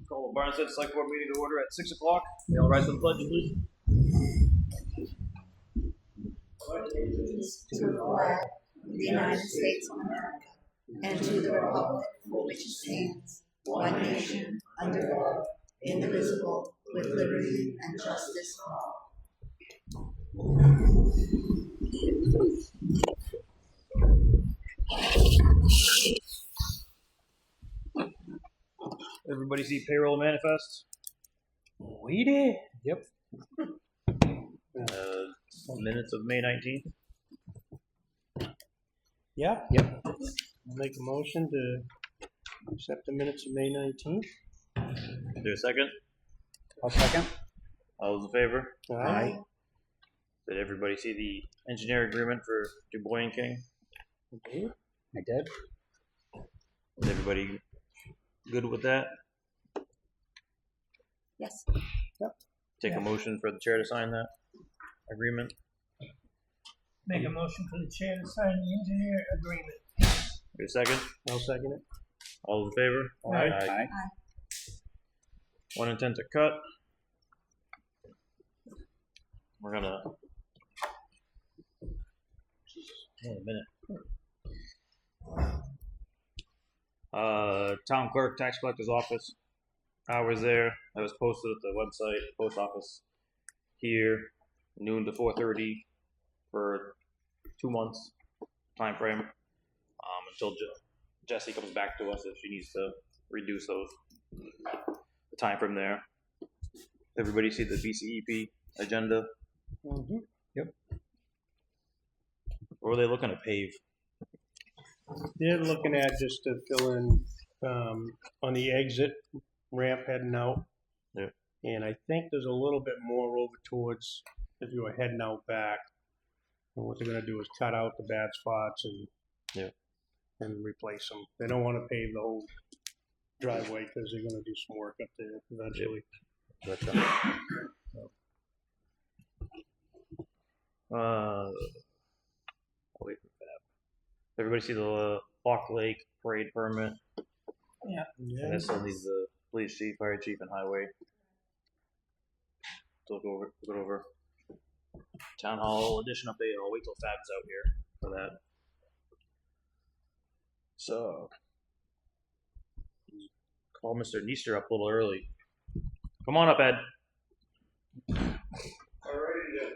Call the Barnstead Select Board meeting to order at 6 o'clock. May all rise for the pledge, please. To the flag of the United States of America and to the republic for which it stands, one nation, under God, indivisible, with liberty and justice for all. Everybody see payroll manifest? We did. Yep. Minutes of May 19th. Yeah. Yep. I'll make a motion to accept the minutes of May 19th. Is there a second? I'll second. All those in favor? Aye. Did everybody see the engineer agreement for Du Bois and King? I did. Is everybody good with that? Yes. Yep. Take a motion for the chair to sign that agreement. Make a motion for the chair to sign the engineer agreement. Is there a second? I'll second it. All those in favor? Aye. One intent to cut. We're gonna. In a minute. Town clerk, tax collector's office. Hours there. That was posted at the website, post office here, noon to 4:30 for 2 months time frame. Until Jesse comes back to us if she needs to reduce the time frame there. Everybody see the BCEP agenda? Mm-hmm. Yep. Or are they looking to pave? They're looking at just to fill in on the exit ramp heading out. Yeah. And I think there's a little bit more over towards if you were heading out back. And what they're going to do is cut out the bad spots and replace them. They don't want to pave the whole driveway because they're going to do some work up there eventually. I'll wait for that. Everybody see the Lock Lake parade permit? Yeah. And this still needs the police chief, fire chief, and highway. So look over. Town hall addition update. I'll wait till Fab's out here for that. So call Mr. Neester up a little early. Come on up, Ed. Alrighty then.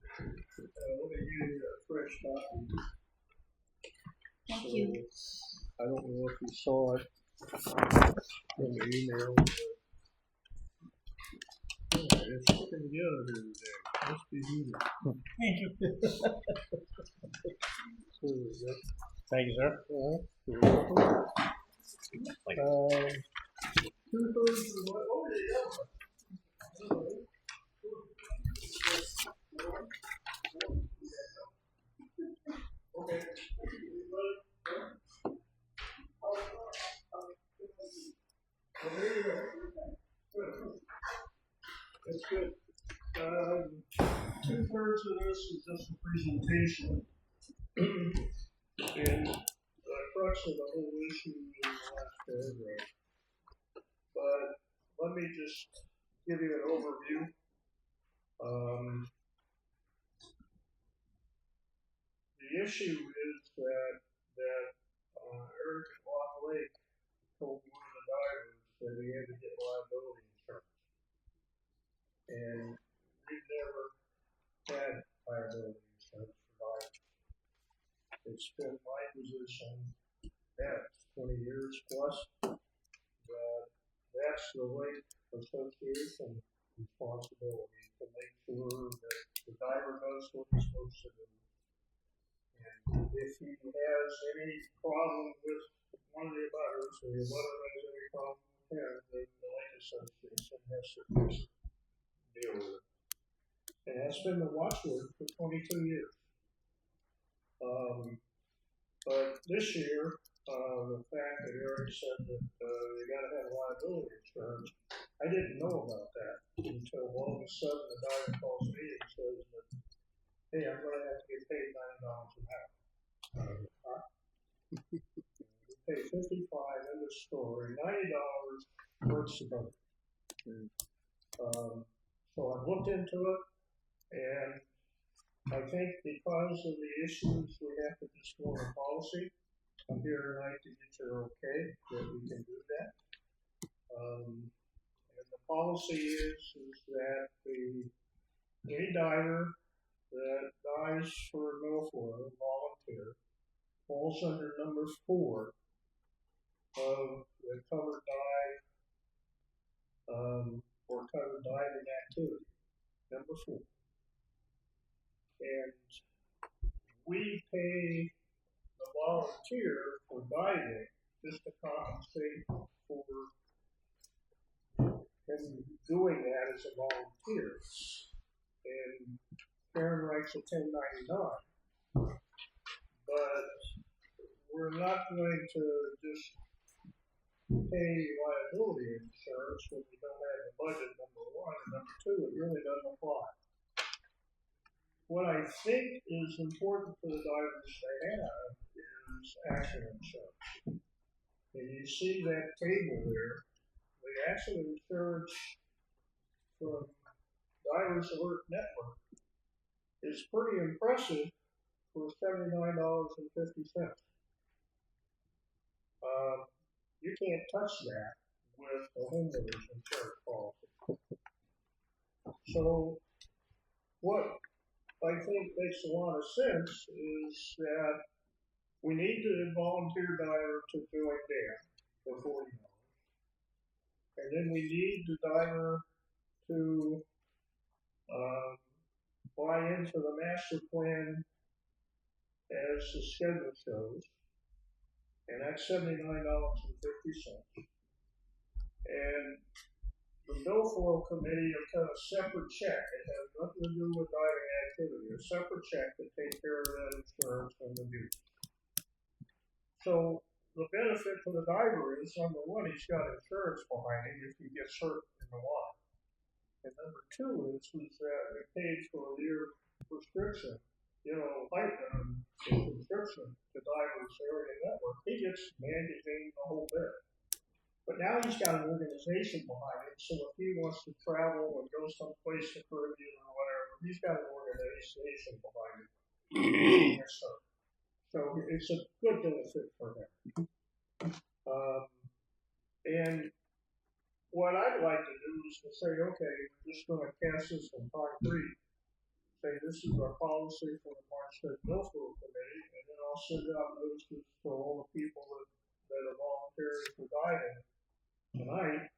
Let me give you a fresh copy. Thank you. I don't know if you saw it in the email, but it's looking together here today. Must be needed. Thank you. So, Thank you, sir. yeah. 2/3 of what? Oh, yeah. Okay. That's good. 2/3 of this is just a presentation. And the crux of the whole issue is the last paragraph. But let me just give you an overview. The issue is that Eric at Lock Lake told one of the divers that he had to get liability insurance. And we've never had liability insurance for divers. It's been my position, 20 years plus, that that's the lake association responsibility to make sure that the diver knows what he's supposed to do. And if he has any problem with one of the abutters, or the abutter has any problem with him, then the lake association has to just deal with it. And that's been the watchword for 22 years. But this year, the fact that Eric said that you got to have liability insurance, I didn't know about that until all of a sudden the diver calls me and says that, hey, I'm going to have to get paid $90 an hour. this story, $90 works the cover. So I've looked into it, and I think because of the issues, we have to just go on policy. I'm here tonight to get your okay that we can do that. And the policy is that any diver that dies for a milfoil, volunteer, falls under number 4 of the covered dive or covered diving activity. Number 4. And we pay the volunteer for diving just to compensate for him doing that as a volunteer. And Karen writes a 1099. But we're not going to just pay liability insurance when we don't have a budget, number 1. And number 2, it really doesn't apply. What I think is important for the divers to have is accident insurance. And you see that table there, the accident insurance from Divers Alert Network is pretty impressive for $79.50. You can't touch that with a homeowner's insurance policy. So what I think makes a lot of sense is that we need the volunteer diver to join DAM for $40. And then we need the diver to buy into the master plan as the schedule shows. And that's $79.50. And the milfoil committee will cut a separate check. It has nothing to do with diving activity. A separate check to take care of that insurance and the duty. So the benefit for the diver is, number 1, he's got insurance behind him if he gets hurt in the water. And number 2 is that it pays for a year prescription, prescription to Divers Area Network. He gets magazine the whole bit. But now he's got an organization behind him, so if he wants to travel and go someplace to Caribbean or whatever, he's got an organization behind him. So it's a good benefit for him. And what I'd like to do is to say, okay, we're just going to cast this in concrete. Say this is our policy for the Marshfield Milfoil Committee, and then I'll send out notices to all the people that are volunteering for diving tonight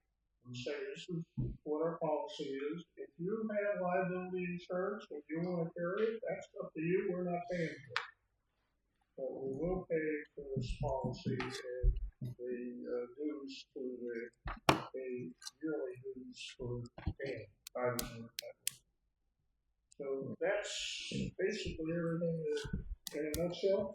and say this is what our policy is. If you have liability insurance, if you want to carry it, that's up to you. We're not paying for it. But we will pay for this policy and the dues to the yearly dues for paying divers in the network. So that's basically everything in a nutshell.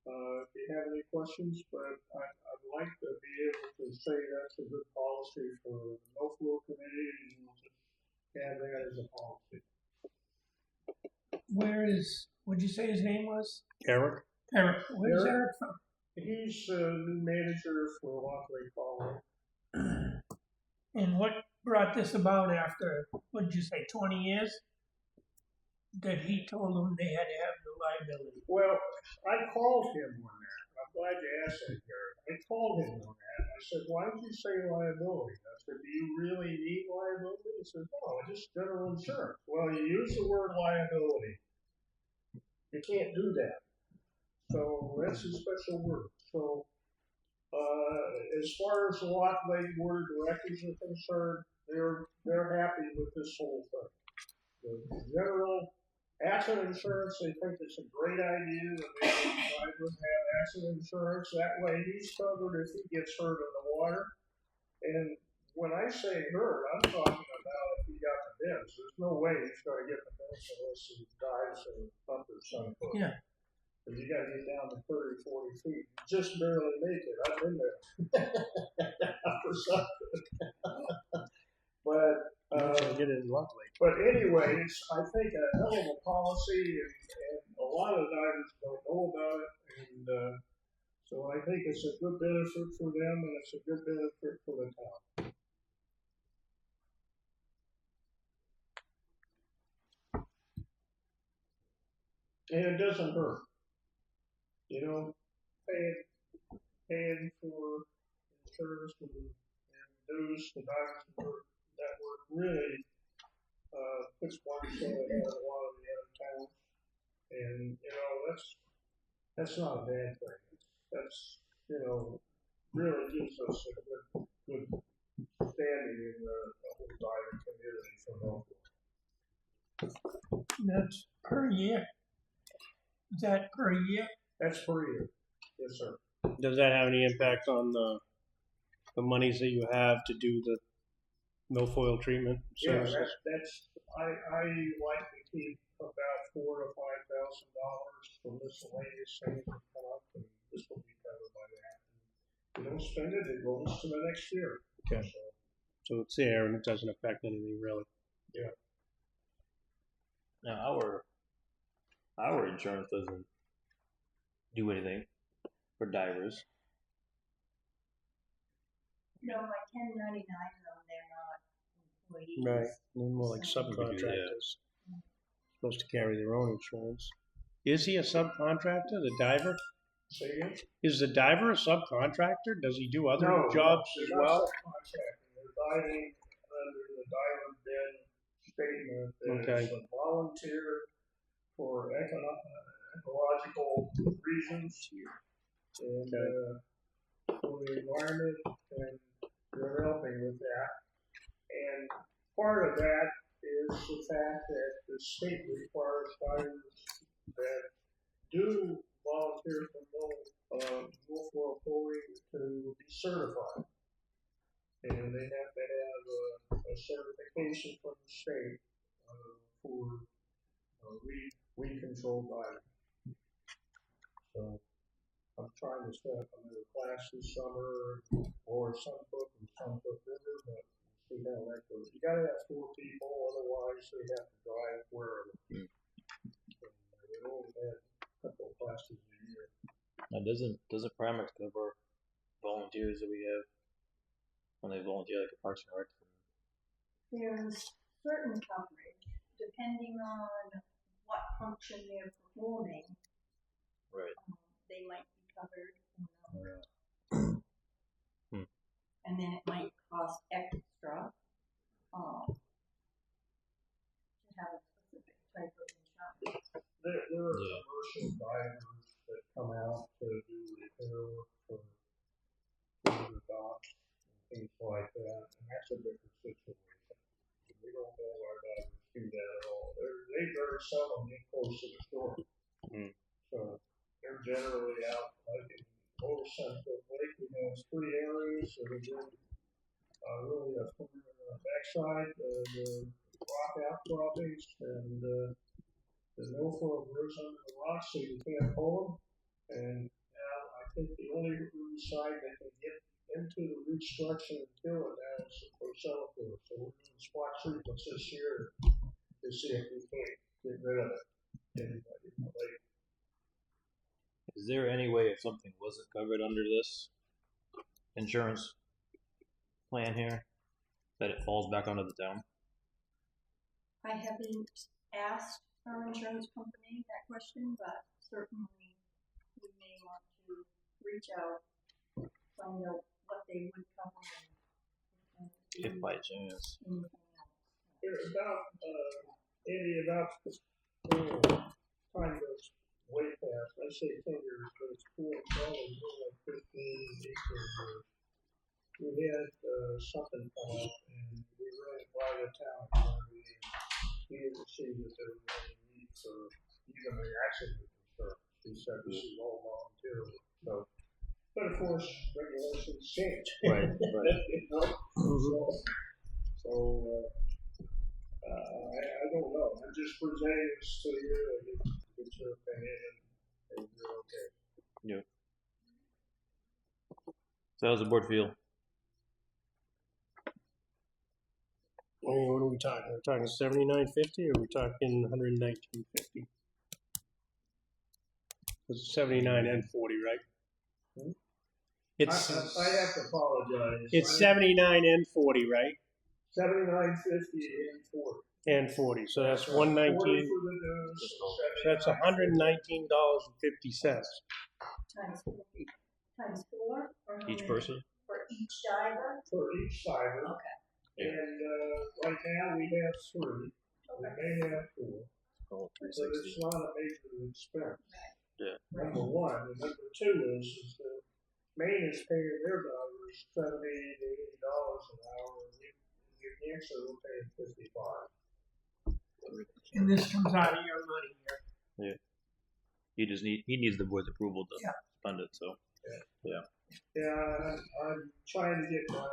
If you have any questions, but I'd like to be able to say that's a good policy for the milfoil committee, and we'll just have that as a policy. What'd you say his name was? Eric? Eric. Where's Eric from? He's the new manager for Lockley College. And what brought this about after, what did you say, 20 years? That he told them they had to have the liability. Well, I called him on that. I'm glad you asked that, Gary. I called him on that. I said, why did you say liability? I said, do you really need liability? He said, no, just general insurance. Well, you use the word liability. You can't do that. So that's a special word. So as far as the Lock Lake Board of Directors are concerned, they're happy with this whole thing. The general accident insurance, they think it's a great idea that they would have accident insurance. That way he's covered if he gets hurt in the water. And when I say hurt, I'm talking about if he got the bends. There's no way he's going to get the bends unless he dives in a pump or something. Yeah. Because you got to get down to 30, 40 feet. You just barely make it. I've been there. For something. But Get it lovely. But anyways, I think a hell of a policy, and a lot of divers don't know about it, and so I think think it's a good benefit for them and it's a good benefit for the town. And it doesn't hurt. You know, paying for insurance and dues to Divers Network really puts one foot ahead of a lot of the other towns. And, you know, that's not a bad thing. That's, you know, really gives us a good standing in the whole diving community for Norfolk. That's per year. Is that per year? That's per year. Yes, sir. Does that have any impact on the monies that you have to do the milfoil treatment Yeah, services? I like to keep about $4,000 to $5,000 for miscellaneous things that come up, and this will be covered by that. If you don't spend it, it goes to the next year. Okay. So it's there and it doesn't affect anything really. Yeah. Now our insurance doesn't do anything for divers. No, my 1099 though, they're not employees. Right. They're more like subcontractors. Supposed to carry their own insurance. Is he a subcontractor, the diver? Say again? Is the diver a subcontractor? Does he do other No, jobs they're as not well? subcontracting. They're diving under the diver den statement that Okay. it's a volunteer for ecological reasons and for the environment, and they're helping with that. And part of that is the fact that the state requires divers that do volunteer for milfoil pulling to be certified. And they have to have a certification from the state for weed control diving. So I'm trying to set up another class this summer, or some foot river, but see how that goes. You gotta have 4 people, otherwise they have to drive wherever. And we only had a couple of classes a year. Now doesn't Primex cover volunteers that we have when they volunteer like a Parks and Rec? There's certain coverage depending on what function they're performing. Right. They might be covered. Hmm. And then it might cost extra to have a specific type of insurance. There are commercial divers that come out to do repair work for the docks and things like that, and that's a different situation. We don't know our divers do that at all. They very seldom get close to the shore. Mm. So they're generally out like in Lower Central Lake. We have 3 areas that are doing really a backside, the rock outcroppings, and the milfoil grows under the rocks, so you can't pull them. And now I think the only root side that can get into the root structure and kill it now is the Selectmen. So we're doing spot treatments this year to see if we can't get rid of it. Is there any way if something wasn't covered under this insurance plan here that it falls back onto the town? I haven't asked our insurance company that question, but certainly we may want to reach out, find out what they would cover and If by chance. anything else. There's about, Andy, about time goes way fast. I say 10 years, but it's 4, probably more like 15, 18 years. We had something come up, and we ran it by the town. We didn't see that there was any need for even the accident insurance. He said this is all volunteer. So, but of course, regulations change. Right, right. You know? I don't know. I'm just presenting this to you and get your opinion, and you're okay. Yeah. So how's the board feel? I mean, what are we talking? Are we talking $79.50 or are we talking $119.50? It's 79 and 40, right? It's I have to apologize. it's 79 and 40, right? 79.50 and 40. And 40. So that's 40 119. for the dues. So that's $119.50. Times 4, or how Each many? person? For each diver? For each diver. Okay. And right now we have 3. We may have 4. Oh, But it's not a major expense. Yeah. Number one. And number 2 is that Maine is paying their divers $70 to $80 an hour, and New Hampshire will pay $55. And this comes out of your money here. He needs the board's approval to Yeah. fund it. So Yeah, I'm trying to get my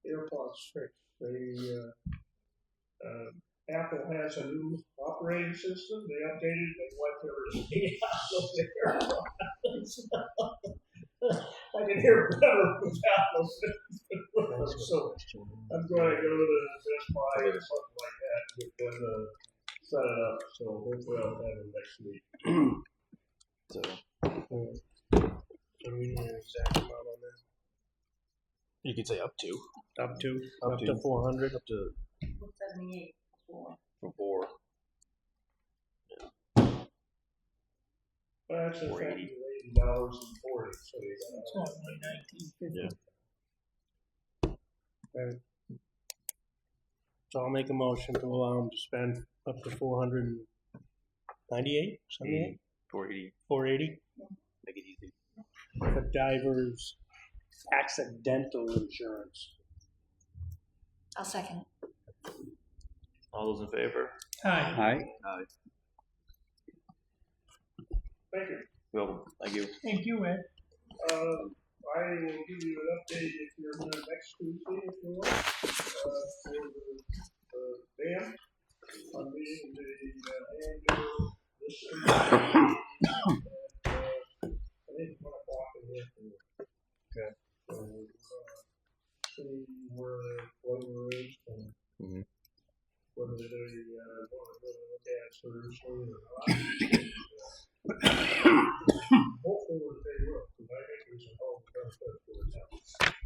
AirPods fixed. Apple has a new operating system. They updated. They wiped everything out of their AirPods. I can hear better without those. So I'm going to go to Best Buy or something like that to get them set it up. So hopefully I'll have it next week. so So we need an exact amount on that. you can say up to Up to 400. up to 78 for. for 4. Well, that's $480. $80.40. So you It's got not 119.50. Yeah. So I'll make a motion to allow them to spend up to 498, 78, 480. 480 Make it easy. for divers accidental insurance. I'll second. All those in favor? Hi. Aye. Thank you. Well, thank you. Thank you, Ed. I will give you an update if you're here next Tuesday if you want. For the dam. I'm meeting the annual this Tuesday. I think 1 o'clock in the afternoon. Okay. So, see where the flavor is and whether they want to really look at it seriously or not. Hopefully they will, because I think there's a whole benefit for the town.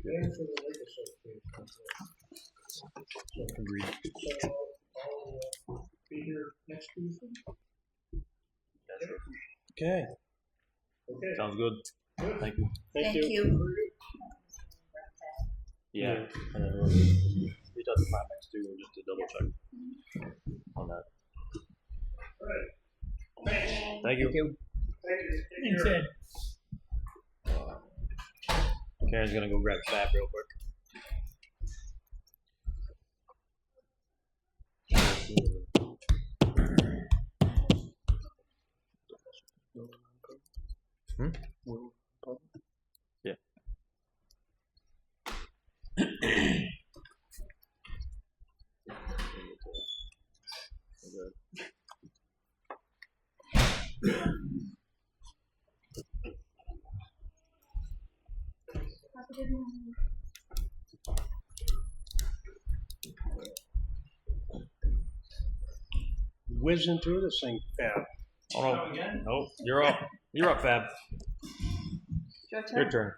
And for the Lake Association. Agreed. So I'll be here next Tuesday. Okay. Okay. Sounds good. Good. Thank you. Thank you. Yeah. And then we'll reach out to Primex too, just to double check on that. All right. Thanks. Thank you. Thank you. Take Thanks, care. Ed. Karen's gonna go grab Fab real quick. Yeah. Whizzing through this thing, Fab. Oh no. Nope. You're up. You're up, Fab. Your turn. Your turn.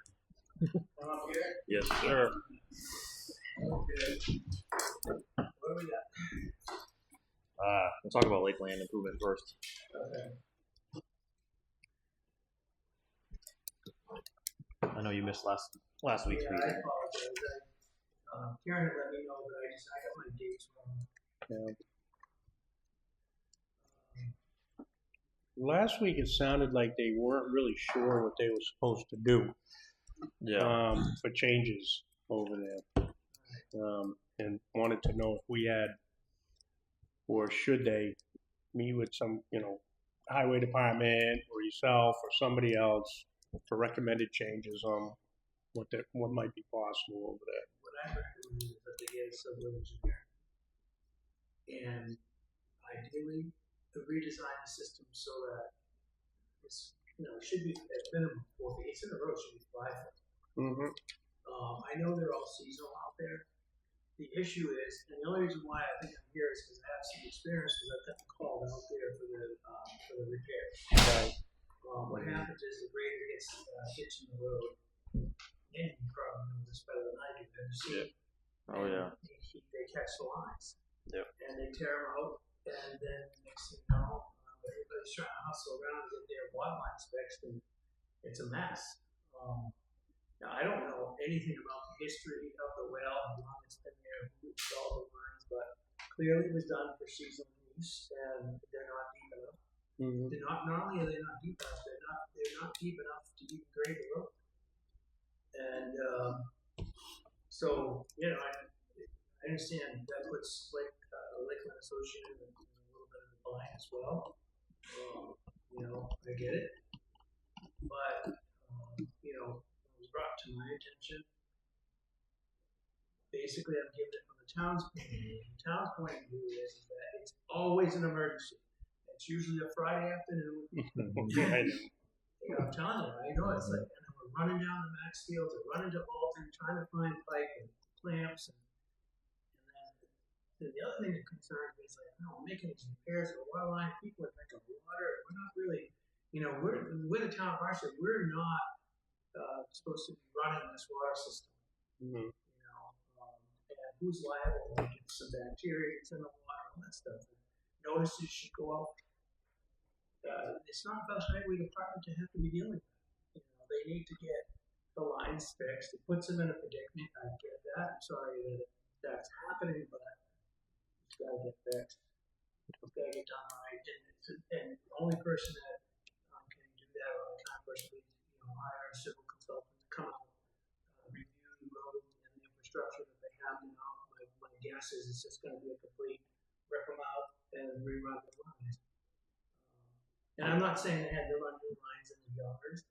Yes, sir. We'll talk about Lakeland improvement first. I know you missed last week's Yeah, I meeting. apologize. Karen had let me know, but I got my dates wrong. Last week it sounded like they weren't really sure what they were supposed to do for changes over there, and wanted to know if we had, or should they meet with some, highway department or yourself or somebody else for recommended changes on what might be possible over there. What I recommend is that they get a civil engineer. And ideally, to redesign the system so that it's, it should be at minimum 4 feet. It's in the road, it should be 5 foot. Mm-hmm. I know they're all seasonal out there. The issue is, and the only reason why I think I'm here is because I have some experience because I've got called out there for the repairs. Right. What happens is the grader gets hitched in the road, Andy probably knows this better than I do. Have you seen? Oh yeah. They catch the lines. Yep. And they tear them out, and then next thing you know, everybody's trying to hustle around to get their water lines fixed, and it's a mess. Now, I don't know anything about the history of the well, how long it's been there, who installed the lines, but clearly it was done for seasonal use, and they're not deep enough. Mm-hmm. They're not only are they not deep enough, they're not deep enough to even grade the road. And so, you know, I understand that puts Lakeland Association in a little bit of a bind as well. You know, I get it, but you know, it was brought to my attention. Basically, I'm giving it from the town's point of view. The town's point of view is that it's always an emergency. It's usually a Friday afternoon. I know. You know, I'm telling you, I know it's like, and then we're running down the Max Fields, or running to Alton, trying to find pipe and clamps, and then the other thing that concerns me is like, no, we're making these repairs to the water line. People are drinking water. We're not really, you know, we're the town of Marshall. We're not supposed to be running this water system. Mm-hmm. You know, and who's liable? Like, if some bacteria gets in the water, all that stuff. Notices should go out. It's not the highway department to have to be dealing with that. You know, they need to get the lines fixed. It puts them in a predicament. I get that. I'm sorry that that's happening, but it's got to get fixed. It's got to get done right. And the only person that can do that, or the kind of person we, you know, hire a civil consultant to come out, review the road and the infrastructure that they have now. My guess is it's just going to be a complete rip them out and rerun the lines. And I'm not saying they had to run new lines in the yards.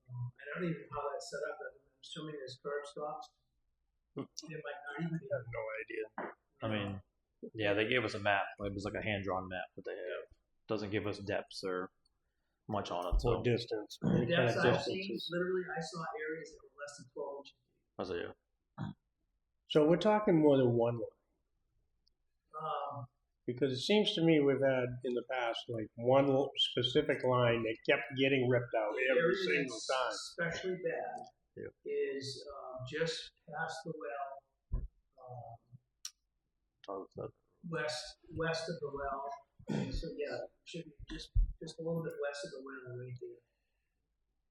I don't even know how that's set up. I'm assuming there's curb stops. There might not even be. I have no idea. I mean, yeah, they gave us a map. It was like a hand-drawn map that they have. Doesn't give us depths or much on it. Or So distance. The Any kind depths of I've seen, distances. literally, I saw areas that were less than 12 inches deep. I was like, yeah. So we're talking more than one line. Because it seems to me we've had in the past like one specific line that kept getting ripped out The every area single that's time. especially bad Yep. is just past the well, west of the well. So yeah, should be just a little bit west of the well right there.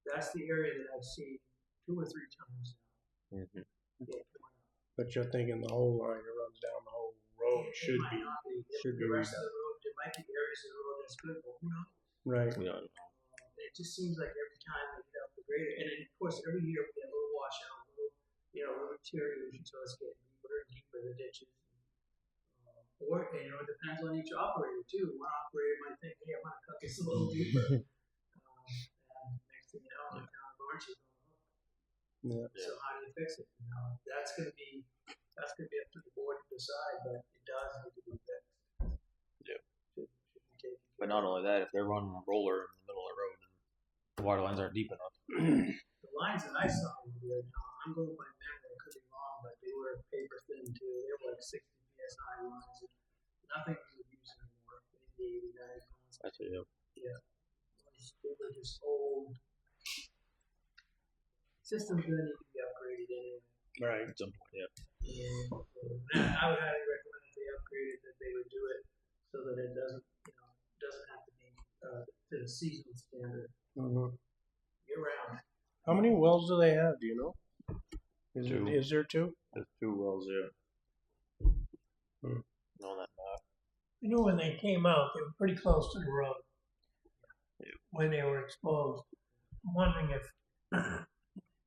That's the area that I've seen 2 or 3 times now. Mm-hmm. Yeah, come on. But you're thinking the whole line that runs down the whole road It should might be not be. should The be rest of redone. the road, there might be areas of the road that's good, but who knows? Right. Yeah. It just seems like every time they get out the grader, and then of course every year we get a little washout, little deterioration, so it's getting deeper and deeper the ditches. Or it depends on each operator too. One operator might think, hey, I want to cut this a little deeper, and next thing you know, the town of Orange is on the hook. Yeah. So how do you fix it? That's going to be up to the board to decide, but it does need to be fixed. Yeah. Should be taken care But not only that, if they're running a roller in the middle of the road and the water lines aren't deep enough. The lines that I saw were good. Now, I'm going by memory, I could be wrong, but they were paper thin too. They were like 60 psi lines. Nothing we would use anymore. Maybe 80, 90 pounds. I see. Yeah. Yeah. They were just old. Systems that need to be upgraded anyway. Right. At some point, yeah. And I would highly recommend if they upgraded that they would do it so that it doesn't have to be to the seasonal standard Mm-hmm. year round. How many wells do they have? Do you know? Two. Is there 2? There's 2 wells there. On that map. I knew when they came out, they were pretty close to the road. Yeah. When they were exposed. I'm wondering if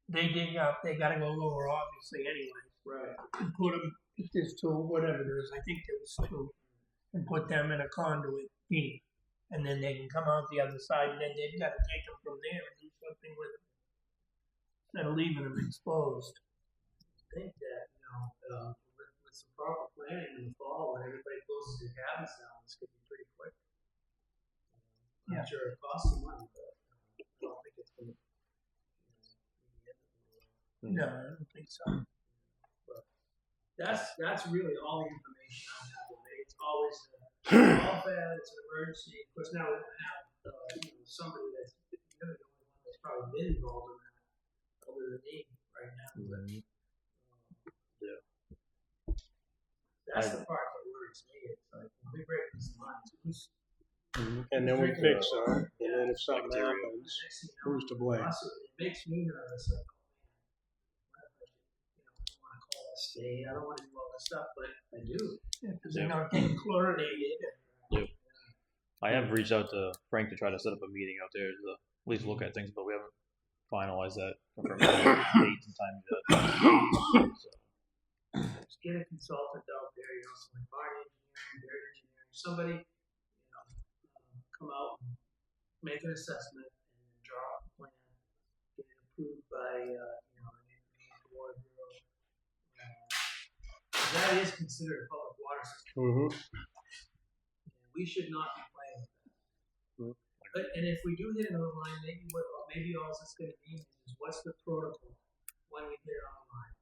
they dig up, they gotta go lower obviously anyway. Right. And put them, if there's 2, whatever there is, I think there was 2, and put them in a conduit deep. And then they can come out the other side, and then they've gotta take them from there and do something with them. Instead of leaving them exposed. I think that, with some proper planning in the fall, when everybody closes their cabins down, this could be pretty quick. I'm Yeah. sure it costs some money, but I don't think it's going to be the end of the world. No, I don't think so. But that's really all the information I have today. It's always all bad. It's an emergency. Of course, now we don't have somebody that's really the only one that's probably been involved in that, other than me, That's the part that worries me. It's like, when we break these lines, And then we fix them, and then if something Bacteria. happens, next thing you know, who's to blame? it makes me nervous. Like, what if I want to call a state? I don't want to do all this stuff, but I do. Because they're not getting chlorinated. I have reached out to Frank to try to set up a meeting out there to at least look at things, but we haven't finalized that. Confirmed dates and times yet. So, Just get a consultant out there, some like fire engineering, dirt engineering, somebody, come out and make an assessment and then draw a plan, get it approved by, the water bureau. That is considered a public water system. Mm-hmm. And we should not be playing with that. Mhm. And if we do hit it online, maybe all it's going to mean is what's the protocol when we hit it online.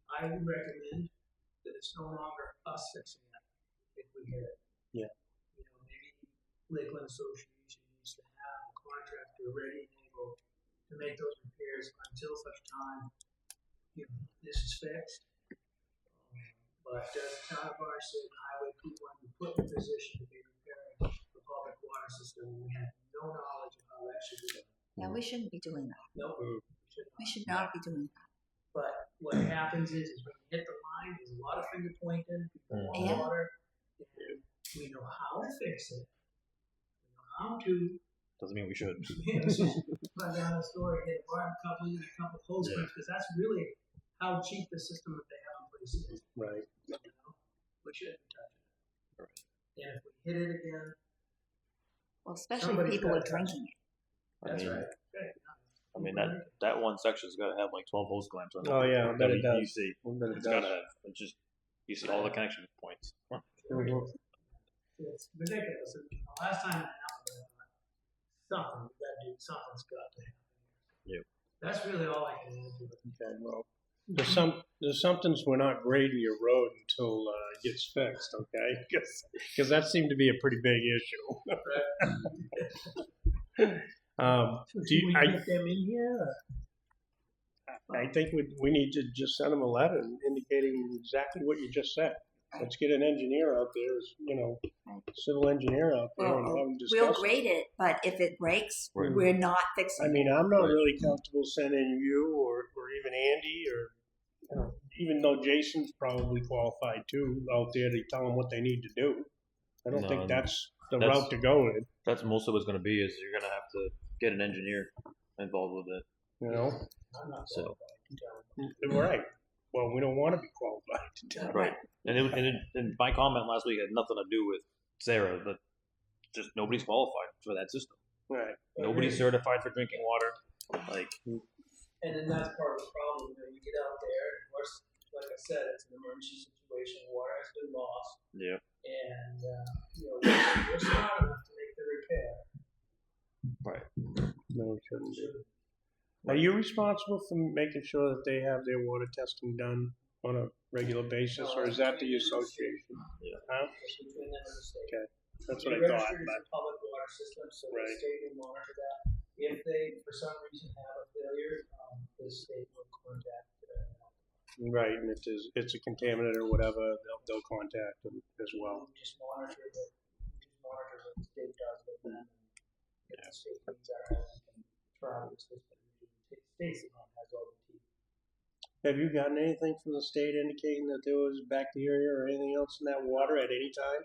I would recommend that it's no longer us fixing it if we hit it. Yeah. Maybe Lakeland Association needs to have a contractor ready and able to make those repairs until such time this is fixed. But does the town of Barnstable and highway people want to be put in a position to be repairing the public water system when we have no knowledge of how that should be done? Yeah, we shouldn't be doing that. No, We should not be doing that. But what happens is when you hit the line, there's a lot of finger pointing, people want Yeah. water, and we know how to fix it. We know how to doesn't mean we should. run down the store and get a bar, a couple close ones, because that's really how cheap the system that they have in place is. Right. We shouldn't touch it. Right. And if we hit it again, Well, especially if Somebody's people gotta are drinking it. that's I mean, right. Okay. I mean that one section's got to have like 12 hose clamps on it. Oh, yeah, I bet it does. You see, I bet it it's does. got to have. It's just you see all the connection points. Mhm. It's ridiculous. And, last time it happened, I thought, something we got to do. Something's got to happen. Yep. That's really all I can answer. Okay, well, there's somethings we're not grading your road until it gets fixed, okay? Because that seemed to be a pretty big issue. So Do should you- we I- get them in here? I think we need to just send them a letter indicating exactly what you just said. Let's get an engineer out there, civil engineer out there, and have them We'll discuss it. grade it, but if it breaks, Right. we're not fixing I it. mean, I'm not Right. really comfortable sending you or even Andy or even though Jason's probably qualified too out there to tell them what they need to do. I don't think No, that's the that's- route to go with, That's most of what's going to be is you're going to have to get an engineer involved with it. you know? I'm not So Right. Well, we don't want to be qualified to tell. right, and my comment last week had nothing to do with Sarah, but just nobody's qualified for that system. Right. Nobody's certified for drinking water. Like And then that's part of the problem. You get out there, and of course, like I said, it's an emergency situation. Water has been lost, yeah, and we're smart enough to make the repair. right. No, it shouldn't be. Are you responsible for making sure that they have their water testing done on a regular basis, or is that the association? Yeah. Huh? It's between them and the state. Okay. That's We what I thought. registered as a public water system, so Right. the state will monitor that. If they, for some reason, have a failure, the state will contact. Right, and it's a contaminant or whatever, they'll contact them as well. We just monitor what the state does with them. If the state needs our help, we can try to assist them. The state's the one that has all the teeth. Have you gotten anything from the state indicating that there was bacteria or anything else in that water at any time?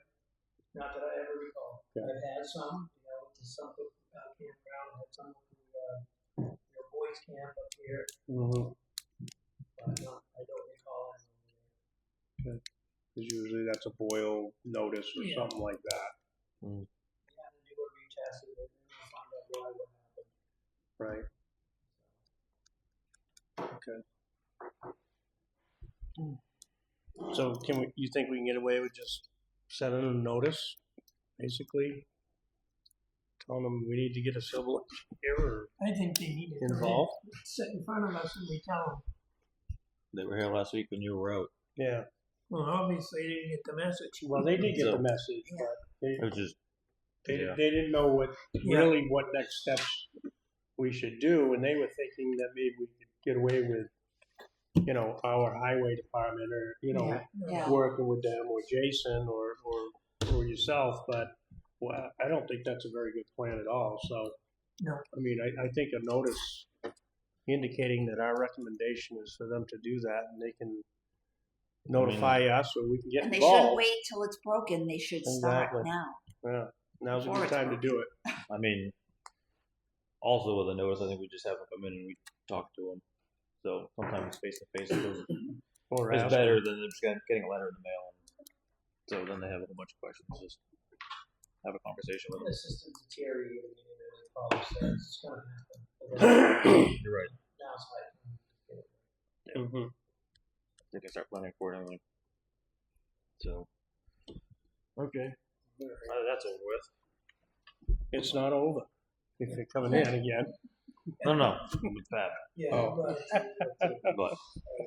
Not that I ever recall. Okay. I've had some, to some campground, I had some of the boys camp up here, Mm-hmm. but no, I don't recall any. Because usually that's a boil notice or Yeah. something like that. Yeah, and they go retest it, and then we'll find out why what happened. Right. Okay. So you think we can get away with just sending a notice, basically? Telling them we need to get a civil engineer I think they need to involved? sit in front of us and we tell them. They were here last week when you were out. Yeah. Well, obviously they didn't get the message. Well, they did get So- the message, but It was just they Yeah. didn't know what next steps we should do, and they were thinking that maybe we could get away with you know, our highway department or, you know, Yeah. working with them or Jason or yourself, but well, I don't think that's a very good plan at all, so. No. I mean, I think a notice indicating that our recommendation is for them to do that and they can notify us or we can get And they shouldn't involved. wait till it's broken. They should start Exactly. now. Yeah, now's a Before good it's time to do it. I mean, also with a notice, I think we just have them come in and we talk to them. So sometimes face to face is Or is ask better them. than just getting a letter in the mail. So then they have a whole bunch of questions. Just have a conversation with The them. system deteriorated, and it follows that, it's gonna happen. But then You're right. now it's like, Mhm. They can start planning accordingly. So, okay, that's over with. It's not over if they're coming in again. No, with that, yeah, Oh. but, but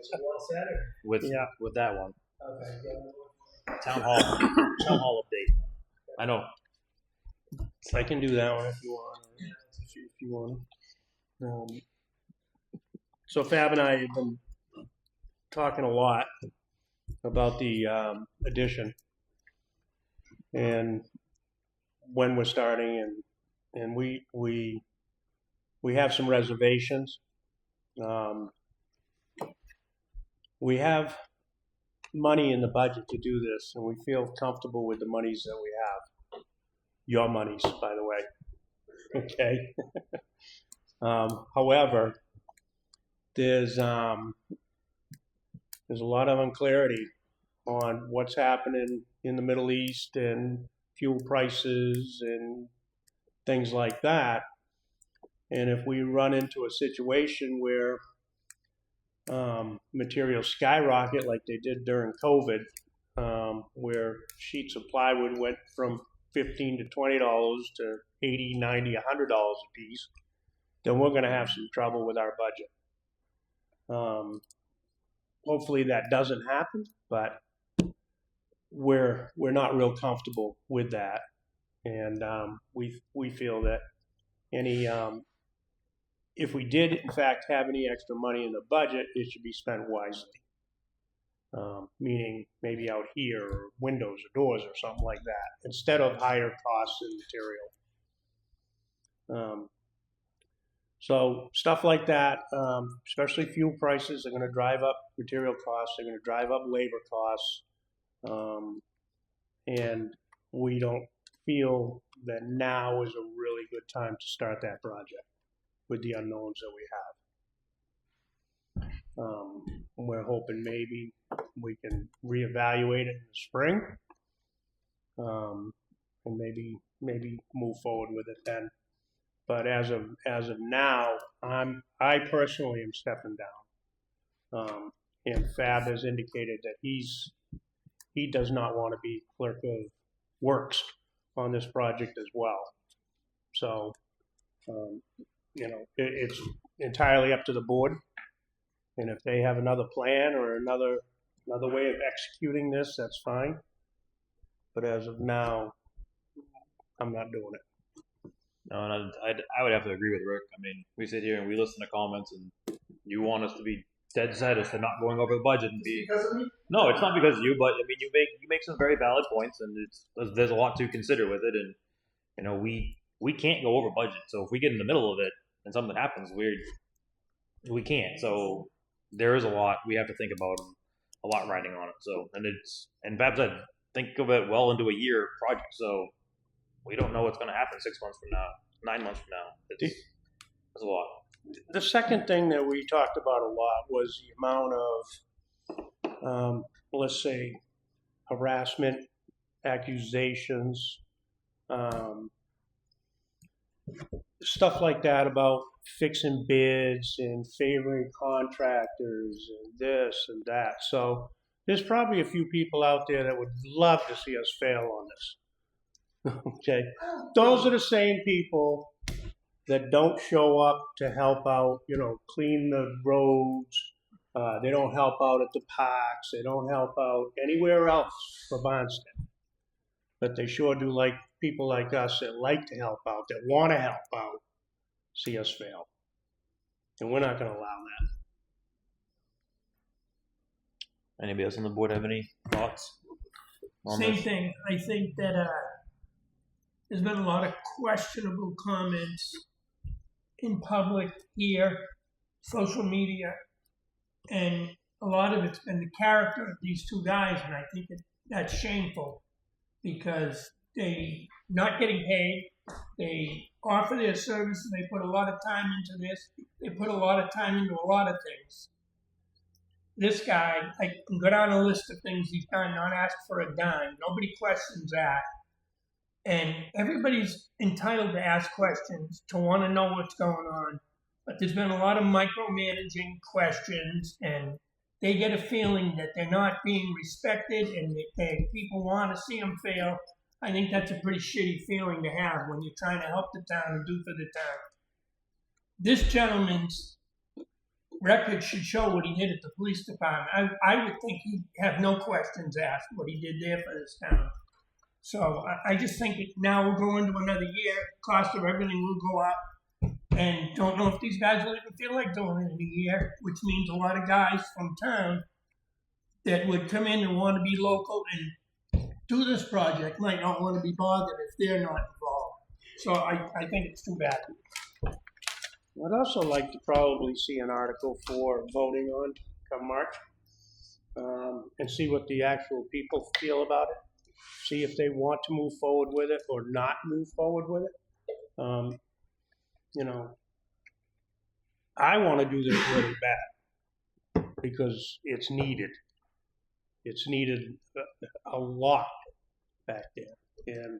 so what's that, or? with Yeah. with that one, Okay, yeah. town hall update. I know. I can do that one if you want. If you want. So Fab and I have been talking a lot about the addition and when we're starting, and we have some reservations. We have money in the budget to do this, and we feel comfortable with the monies that we have. Your monies, by the way. Okay. However, there's a lot of unclarity on what's happening in the Middle East and fuel prices and things like that. And if we run into a situation where materials skyrocket like they did during COVID, where sheets of plywood went from $15 to $20 to $80, $90, $100 a piece, then we're going to have some trouble with our budget. Hopefully that doesn't happen, but we're not real comfortable with that, and we feel that any if we did in fact have any extra money in the budget, it should be spent wisely. Meaning maybe out here or windows or doors or something like that, instead of higher costs in material. So stuff like that, especially fuel prices, are going to drive up material costs. They're going to drive up labor costs, and we don't feel that now is a really good time to start that project with the unknowns that we have. We're hoping maybe we can reevaluate it in the spring, and maybe move forward with it then. But as of now, I personally am stepping down. And Fab has indicated that he does not want to be clerk of works on this project as well. So, it's entirely up to the board. And if they have another plan or another way of executing this, that's fine. But as of now, I'm not doing it. No, and I would have to agree with Rick. I mean, we sit here and we listen to comments, and you want us to be dead set as to not going over the budget and be. Because of me? No, it's not because of you, but I mean, you make some very valid points, and there's a lot to consider with it, and we can't go over budget. So if we get in the middle of it and something happens, we can't. So there is a lot we have to think about, a lot riding on it. So and Bab said, think of it well into a year project. So we don't know what's going to happen 6 months from now, 9 months from now. That's a lot. The second thing that we talked about a lot was the amount of, let's say, harassment, accusations, stuff like that about fixing bids and favoring contractors and this and that. So there's probably a few people out there that would love to see us fail on this. Okay, those are the same people that don't show up to help out, clean the roads. They don't help out at the parks. They don't help out anywhere else for Barnstead. But they sure do like people like us that like to help out, that want to help out, see us fail. And we're not going to allow Anybody else on the board have any thoughts on Same this? thing. I think that there's been a lot of questionable comments in public here, social media, and a lot of it's been the character of these two guys, and I think that's shameful because they not getting paid. They offer their services. They put a lot of time into this. They put a lot of time into a lot of things. This guy, I can go down a list of things he's done, not ask for a dime. Nobody questions that. And everybody's entitled to ask questions, to want to know what's going on. But there's been a lot of micromanaging questions, and they get a feeling that they're not being respected and that people want to see them fail. I think that's a pretty shitty feeling to have when you're trying to help the town and do for the town. This gentleman's record should show what he did at the police department. I would think he'd have no questions asked what he did there for this town. So I just think now we'll go into another year, cost of everything will go up, and don't know if these guys will even feel like doing it in a year, which means a lot of guys from town that would come in and want to be local and do this project might not want to be bothered if they're not involved. So I think it's too bad. I'd also like to probably see an article for voting on come March, and see what the actual people feel about it. See if they want to move forward with it or not move forward with it. You know, I want to do this really bad because it's needed. It's needed a lot back there, and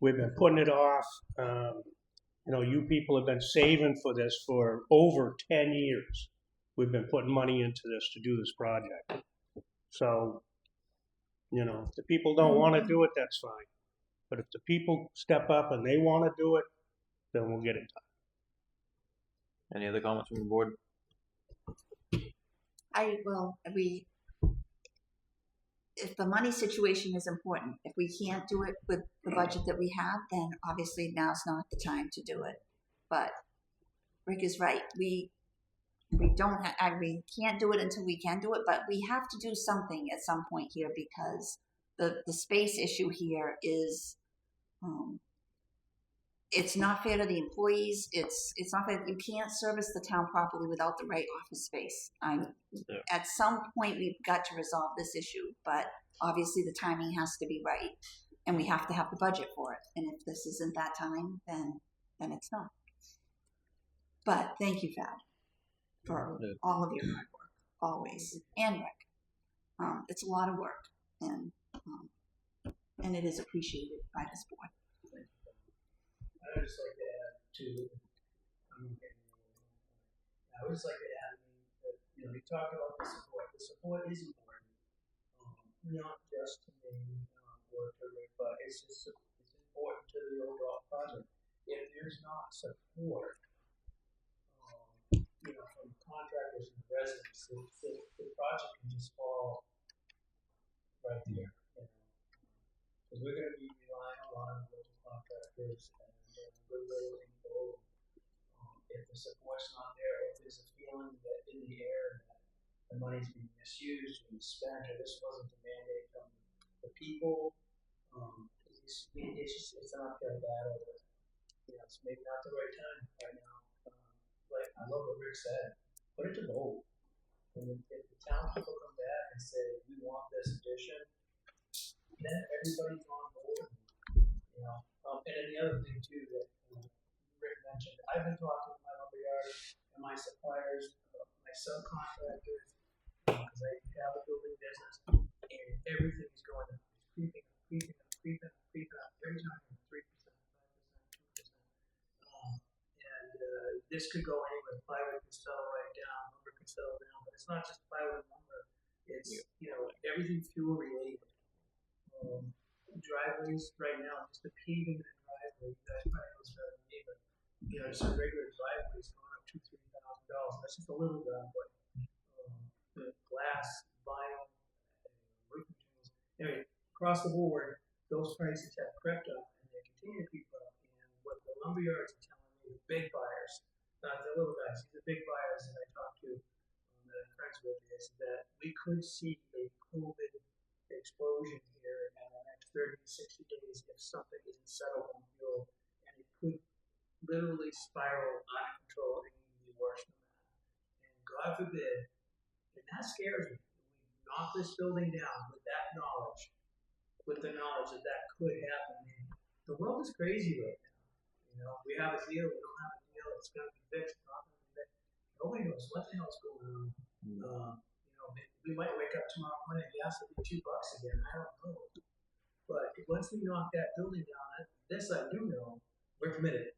we've been putting it off. You know, you people have been saving for this for over 10 years. We've been putting money into this to do this project. So, you know, if the people don't want to do it, that's fine. But if the people step up and they want to do it, then we'll get it done. Any other comments from the board? If the money situation is important, if we can't do it with the budget that we have, then obviously now's not the time to do it. But Rick is right. We can't do it until we can do it, but we have to do something at some point here because the space issue here is, it's not fair to the employees. It's not fair. You can't service the town properly without the right office space. At some point, we've got to resolve this issue, but obviously the timing has to be right, and we have to have the budget for it. And if this isn't that time, then it's not. But thank you, Fad, for all of your hard work, always, and Rick. It's a lot of work, and it is appreciated by this board. I would just like to add to, I would just like to add, that, you know, we talk about the support. The support is important, not just to me or to Rick, but it's important to the overall project. If there's not support, you know, from contractors and residents, the project can just fall right there. You know, because we're going to be relying a lot on local contractors. If the support's not there, if there's a feeling that in the air that the money's being misused or spent, or this wasn't a mandate from the people, it's an uphill battle. You know, it's maybe not the right time right now. But I love what Rick said. Put it to vote. And if the town people come back and say we want this addition, then everybody's on board. You know, and then the other thing too that Rick mentioned, I've been talking to my lumberyard and my suppliers, my subcontractors, because I have a building business, and everything is going up, creeping up. Every time, 3%, 5%, 2%. And this could go anywhere. Plywood could settle right down, lumber could settle down, but it's not just plywood and lumber. It's you know, everything fuel related. Driveways right now, just the paving of the driveway, you guys probably know this better than me, but you know, just a regular driveway is going up $2,000-3,000. That's just a little driveway. The glass, vinyl, roof materials. Anyway, across the board, those prices have crept up and they continue to creep up. And what the lumberyards are telling me, the big buyers, not the little guys, the big buyers that I talk to, that I'm friends with is that we could see a COVID explosion here in the next 30 to 60 days if something isn't settled on the field, and it could literally spiral out of control and even be worse than that. And God forbid, and that scares me. We knock this building down with that knowledge, with the knowledge that that could happen. I mean, the world is crazy right now. You know, we have a deal, we don't have a deal, it's going to be fixed, it's not going to be fixed. Nobody knows what the hell's going on. You know, we might wake up tomorrow morning and gas will be $2 again. I don't know. But once we knock that building down, this I do know, we're committed.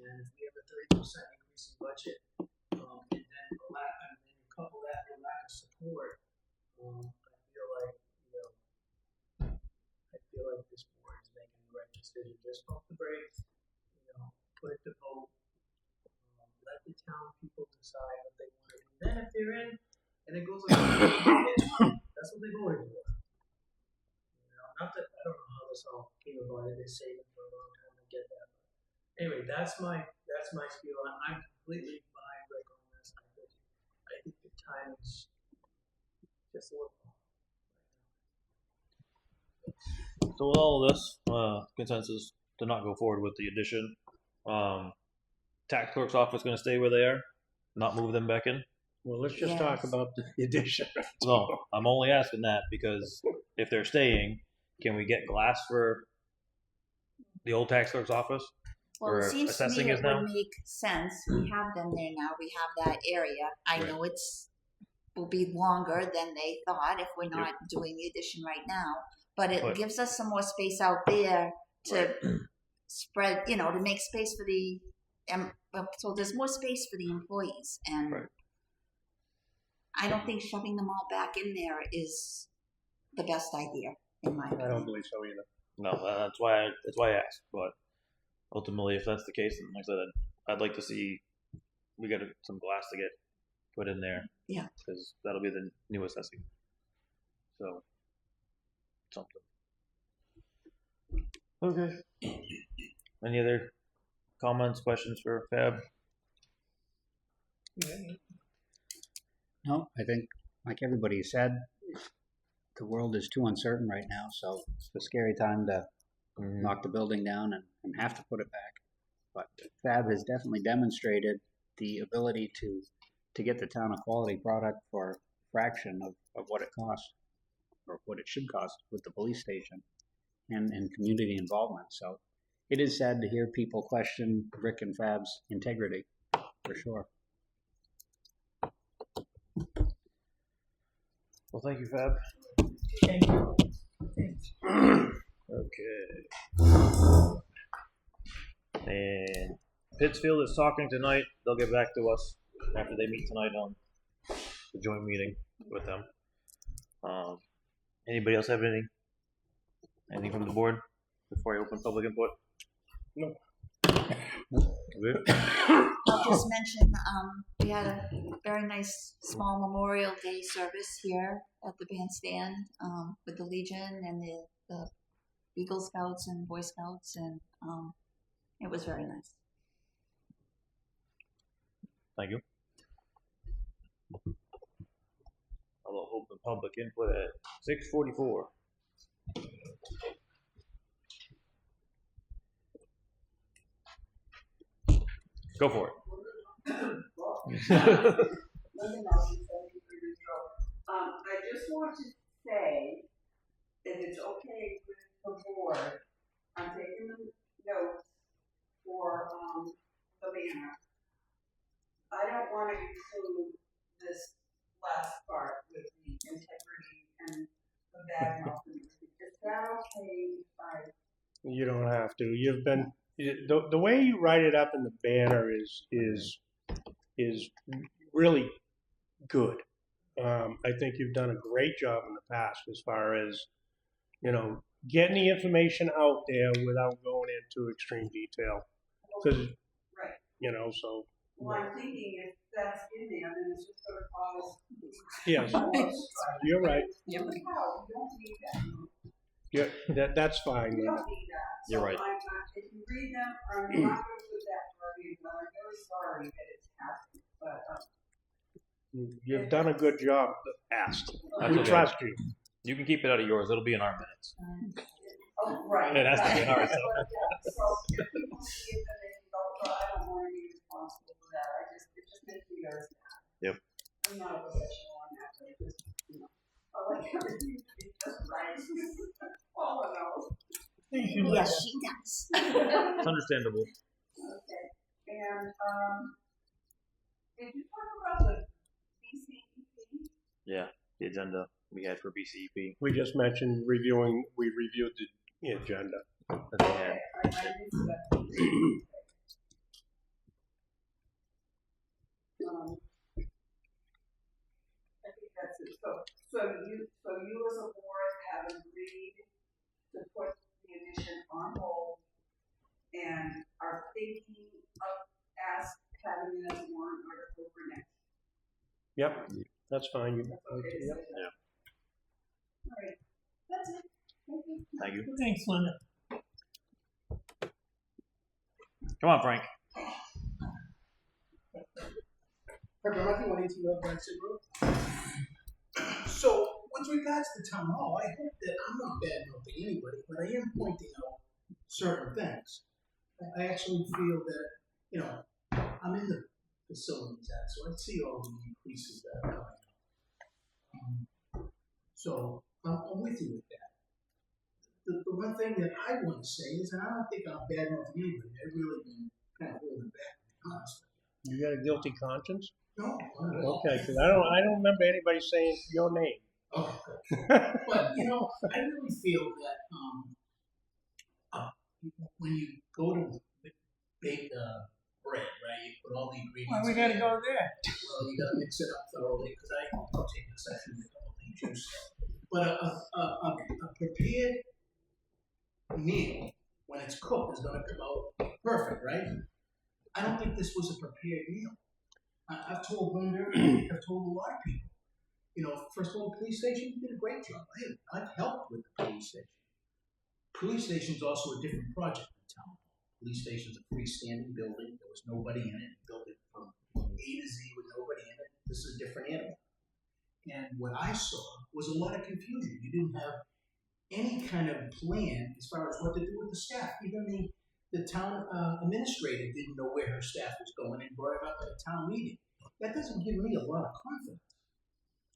And if we have a 30% increase in budget, and then you couple that with lack of support, I feel like, you know, this board is making the right decision. Just pump the brakes, you know, put it to vote, let the town people decide what they want to do. Then if they're in, and it goes on, that's what they voted for. You know, not that I don't know how this all came about. They saved it for a long time. I get that. But anyway, that's my spiel. I'm completely behind Rick on this. I think the time is just a little. So with all of this, consensus to not go forward with the addition. Tax clerk's office going to stay where they are, not move them back in. Well, let's just talk about the addition. No, I'm only asking that because if they're staying, can we get glass for the old tax clerk's office? Well, it seems to assessing me is it now? would make sense. We have them there now. We have that area. I Right. know will be longer than they thought if we're not doing the addition right now, but it gives us some more space out there to spread, you know, to make space for the, so there's more space for the employees. And I don't think shoving them all back in there is the best idea, in my opinion. I don't believe so either. No, that's why I asked. But ultimately, if that's the case, then like I said, I'd like to see we got some glass to get put in there. Yeah. Because that'll be the new assessing. So something. Okay. Any other comments, questions for Fab? No, I think, like everybody said, the world is too uncertain right now, so it's a scary time to knock the building down and have to put it back. But Fab has definitely demonstrated the ability to get the town a quality product for a fraction of what it costs, or what it should cost with the police station and community involvement. So it is sad to hear people question Rick and Fab's integrity, for sure. Well, thank you, Fab. Thank you. Okay. And Pittsfield is talking tonight. They'll get back to us after they meet tonight on the joint meeting with them. Anybody else have anything? Anything from the board before I open public input? No. Good. I'll just mention, we had a very nice small Memorial Day service here at the bandstand with the Legion and the Eagle Scouts and Boy Scouts, and it was very nice. Thank you. I'll open public input at 6:44. Go for it. I just want to say, if it's okay with the board, I'm taking the notes for the banner. I don't want to include this last part with the integrity and the bad mouth. Is that okay if I? You don't have to. You've been the way you write it up in the banner is really good. I think you've done a great job in the past as far as, you know, getting the information out there without going into extreme detail. Because, right. You know, so. Well, I'm thinking if that's in there, then it's just going to cause. Yes, you're right. You're right. No, you don't need that. Yeah, that's fine. You don't need that. So You're right. If you read them, I'm not going to put that for you, but I'm really sorry that it's happening. But You've done a good job in the past. That's We okay. trust you. You can keep it out of yours. It'll be in our minutes. Oh, right. It has to be in ours. So if people see it, then they can go, well, I don't want to be responsible for that. It just makes me very sad. Yep. I'm not a professional on that, but it just, I like everything to be just right. All of those. Yes, she does. It's understandable. Okay, and, did you talk about the BCEP? Yeah, the agenda we had for BCEP We just mentioned we reviewed the agenda. that they had. I did see that. I think that's it. So you as a board have agreed to put the addition on hold and are thinking of having it as a warrant article for next. Yep, that's fine. That's okay to Yep. say that. All right, that's it. Thank you. Thank you. Thanks, Linda. Come on, Frank. So, with regards to town hall, I hope that I'm not bad mouthing anybody, but I am pointing out certain things. I actually feel that, I'm in the facilities act, so I see all the increases that are coming up. So, I'm with you with that. The one thing that I want to say is, and I don't think I'm bad mouthing anybody, I've really been kind of holding back, to be honest. You got a guilty conscience? No, Okay, because I don't remember anybody saying your name. Oh, but I really feel that when you go to bake bread, right? You put all the ingredients. Well, we gotta go there. Well, you gotta mix it up thoroughly because I'll take exception to a couple things you said. But a prepared meal when it's cooked is gonna come out perfect, right? I don't think this was a prepared meal. I've told Linda, I've told a lot of people. First of all, the police station did a great job. I've helped with the police station. Police station is also a different project in town. Police station is a freestanding building. There was nobody in it. Built it from A to Z with nobody in it. This is a different animal. And what I saw was a lot of confusion. You didn't have any kind of plan as far as what to do with the staff. Even the town administrator didn't know where her staff was going and brought it up at a town meeting. That doesn't give me a lot of confidence.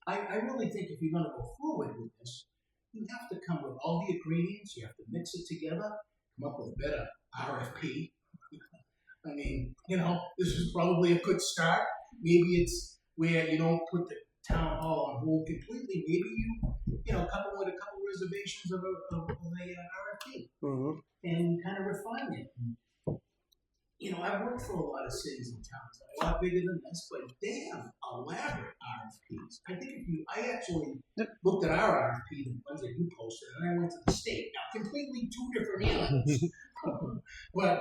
I really think if you're going to go forward with this, you have to come with all the ingredients, you have to mix it together, come up with a better RFP. I mean, this is probably a good start. Maybe it's where you don't put the town hall on hold completely. Maybe you come with a couple reservations of a RFP and kind of refine it. I've worked for a lot of cities and towns, a lot bigger than this, but they have elaborate RFPs. I actually looked at our RFP, the ones that you posted, and I went to the state. Now, completely two different animals. But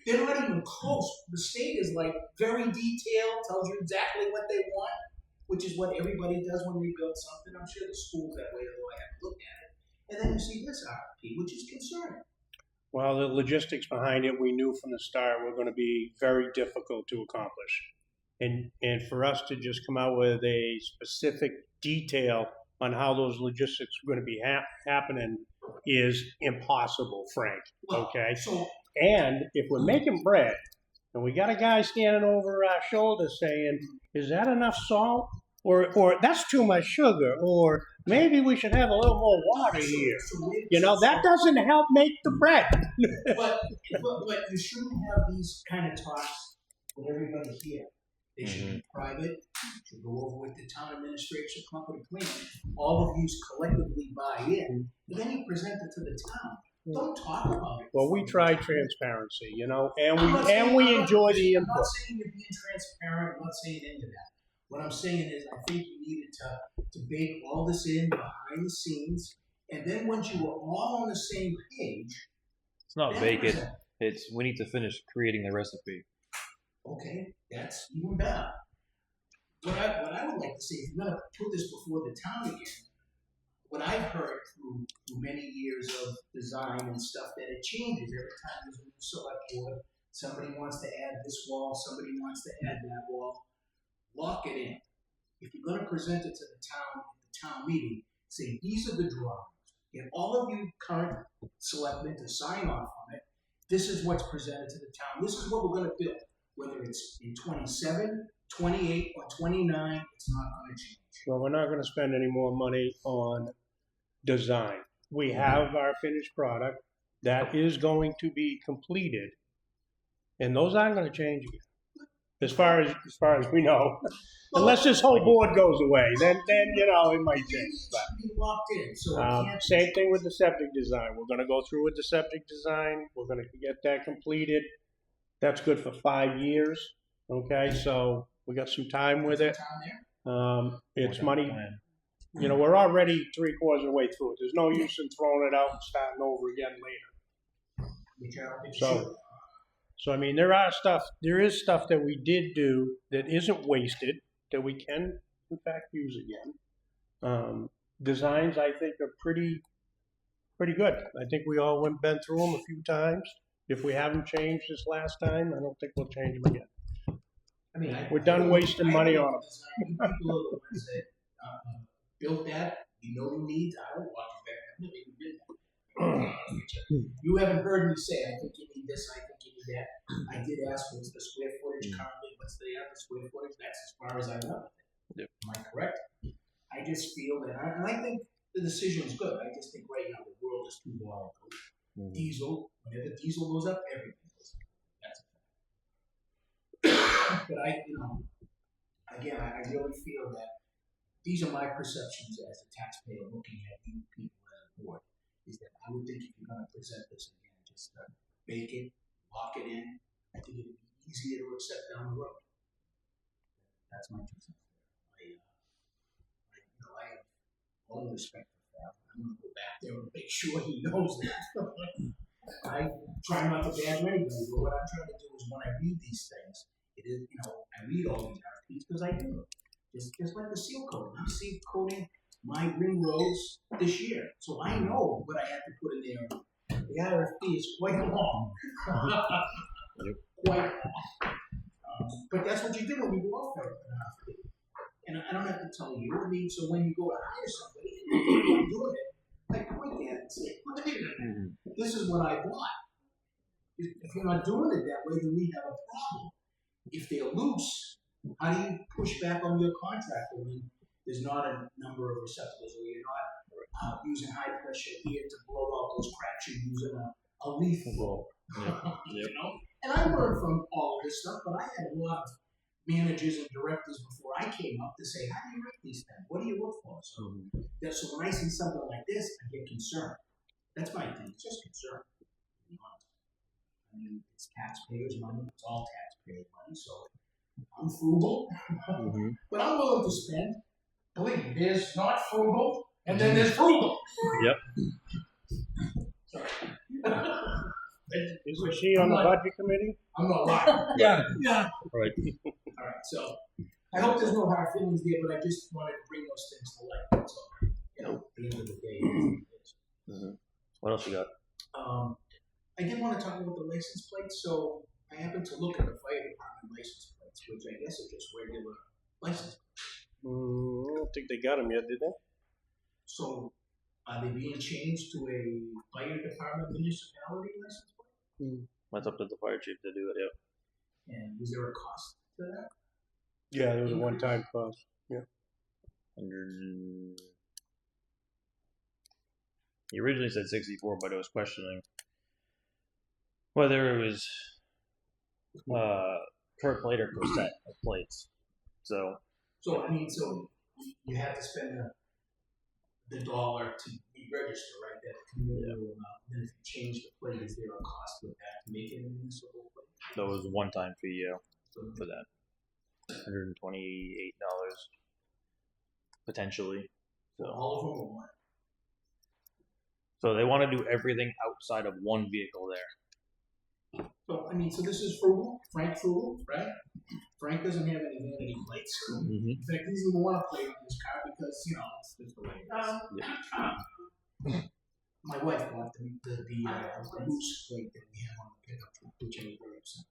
they're not even close. The state is very detailed, tells you exactly what they want, which is what everybody does when they build something. I'm sure the school's that way, although I haven't looked at it. And then you see this RFP, which is concerning. Well, the logistics behind it, we knew from the start were going to be very difficult to accomplish. And for us to just come out with a specific detail on how those logistics are going to be happening is impossible, Frank. Okay? And if we're making bread, and we got a guy standing over our shoulder saying, is that enough salt? Or that's too much sugar, or maybe we should have a little more water here. That doesn't help make the bread. but you shouldn't have these kind of talks with everybody here. They should be private. You should go over with the town administration, come up with a plan. All of you collectively buy in, and then you present it to the town. Don't talk about it. Well, we tried transparency, and we enjoy the input. I'm not saying you're being transparent. I'm not saying any of that. What I'm saying is, I think you needed to bake all this in behind the scenes, and then once you were all on the same page, it's not bake it. It's we need to finish creating the recipe. Okay, that's even better. What I would like to see, if you're going to put this before the town again, what I've heard through many years of design and stuff, that it changes every time there's a new select board. Somebody wants to add this wall, somebody wants to add that wall. Lock it in. if you're gonna present it to the town, at the town meeting, say, these are the drawings. Get all of you current selectmen to sign off on it. This is what's presented to the town. This is what we're gonna build. Whether it's in 27, 28, or 29, it's not gonna change. Well, we're not gonna spend any more money on design. We have our finished product that is going to be completed, and those aren't gonna change again. As far as we know, unless this whole board goes away, then you know it might change. It should be locked in, so it can't. Same thing with the septic design. We're gonna go through with the septic design. We're gonna get that completed. That's good for 5 years. Okay, so we got some time with it. It's money. You know, we're already 3/4 of the way through it. There's no use in throwing it out and starting over again later. So I mean, there is stuff that we did do that isn't wasted, that we can in fact use again. Designs I think are pretty good. I think we all been through them a few times. If we haven't changed this last time, I don't think we'll change them again. I mean, we're done wasting money on them. People are the ones that built that. You know the needs. I don't watch it back. I've never even been there. You haven't heard me say, I think you need this, I think you need that. I did ask what's the square footage currently, what's the average square footage. That's as far as I know. Yep. Am I correct? I just feel that, and I think the decision is good. I just think right now the world is too volatile. Diesel, whenever diesel goes up, everything goes up. That's a fact. But again, I really feel that these are my perceptions as a taxpayer looking at you people as a board. Is that I would think if you're going to present this again, just bake it, lock it in. I think it would be easier to accept down the road. That's my 2 cents. I have all the respect for that. I'm going to go back there and make sure he knows that. I try not to badger anybody, but what I'm trying to do is when I read these things, it is, I read all these RFPs because I do. Just like the seal coating. I'm seal coating my ring roads this year. So I know what I have to put in there. The RFP is quite long. Quite long. But that's what you do when you go out for an RFP. And I don't have to tell you. I mean, so when you go to hire somebody and you're doing it, I point at it and say, wait a minute, this is what I bought. If you're not doing it that way, then we have a problem. If they're loose, how do you push back on your contractor when there's not a number of receptacles, or you're not using high pressure here to blow out those cracks? You're using a leaf blower. You know? And I learned from all of this stuff, but I had a lot of managers and directors before I came up to say, how do you rate these things? What do you look for? So when I see something like this, I get concerned. That's my thing. It's just concern. To be honest. I mean, it's taxpayers' money. It's all taxpayers' money. So I'm frugal, but I'm willing to spend. Believe me, there's not frugal, and then there's frugal. Yep. Isn't she on the budget committee? I'm not lying. Yeah. Right. All right, so I hope there's no hard feelings there, but I just wanted to bring those things to light. So, at the end of the day, it is. What else you got? I did want to talk about the license plates. So I happened to look at the fire department license plates, which I guess are just regular license plates. I don't think they got them yet, did they? So are they being changed to a fire department municipality license plate? That's up to the fire chief to do it. Yeah. And is there a cost to that? Yeah, there was a one-time cost. Yeah. He originally said 64, but it was questioning whether it was per plate or per set of plates. So I mean, so you have to spend the dollar to be registered, right? That cumulative amount. And if you change the plate, is there a cost with that to make it a municipal plate? that was a one-time fee, for that. $128 potentially. So all of them or what? So they want to do everything outside of one vehicle there. So I mean, so this is frugal, Frank frugal, right? Frank doesn't have any vanity plates. In fact, he doesn't even want to plate on this car because it's just the way it is. My wife bought the loose plate that we have on the pickup truck, which I was very upset.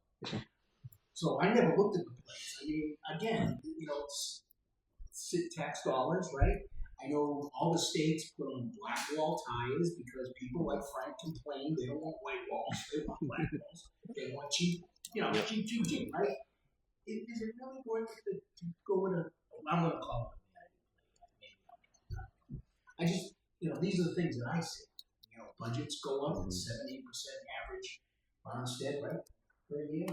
So I never looked at the plates. I mean, again, it's tax dollars, right? I know all the states put on black wall tires because people like Frank complain they don't want white walls, they want black walls, they want cheap, cheap, right? Is it really worth it to go with I'm going to call it I just, these are the things that I see. Budgets go up 7-8% average farmstead, right? Per year.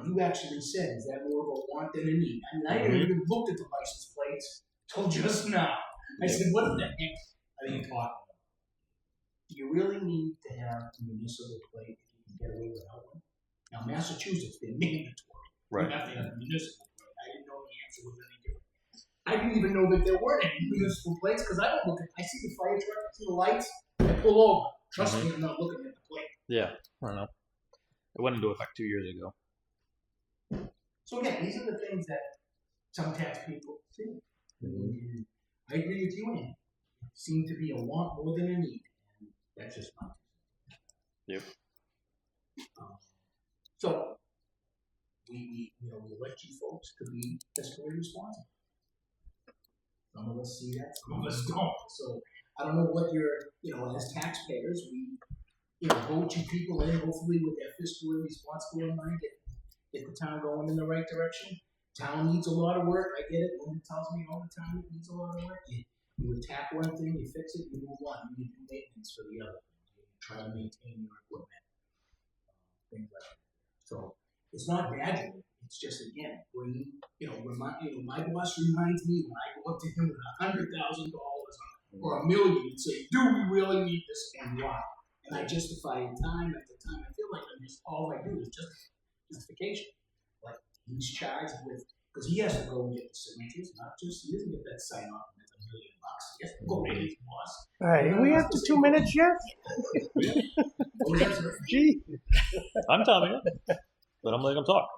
You actually said, is that more of a want than a need? I mean, I didn't even look at the license plates till just now. I said, what the heck are you talking about? Do you really need to have a municipal plate if you can get away without one? Now, Massachusetts, they're mandatory. Right. You have to have a municipal plate. I didn't know the answer was any different. I didn't even know that there weren't any municipal plates because I don't look at. I see the fire truck, I see the lights, I pull over. Trust me, I'm not looking at the plate. Yeah, I don't know. It went into effect 2 years ago. So again, these are the things that some tax people see. And I agree with you, Andy. It seemed to be a want more than a need, and that's just my. Yep. So we elect you folks to be fiscally responsible. Some of us see that, some of us don't. So I don't know what as taxpayers, we vote you people in, hopefully with their fiscally responsible in mind, get the town going in the right direction. Town needs a lot of work. I get it. Linda tells me all the time it needs a lot of work. You attack one thing, you fix it, you move on. You do maintenance for the other things. You try to maintain your equipment, things like that. So it's not badgering. It's just again bringing. My boss reminds me when I go up to him with $100,000 or $1 million and say, "Do we really need this and why?" And I justify it time after time. I feel like all I do is just justification. Like he's charged with because he has to go and get the signatures, not just he doesn't get that sign off and it's $1 million. He has to go get his boss. All right, are we up to 2 minutes yet? Gee. I'm telling you, but I'm letting them talk.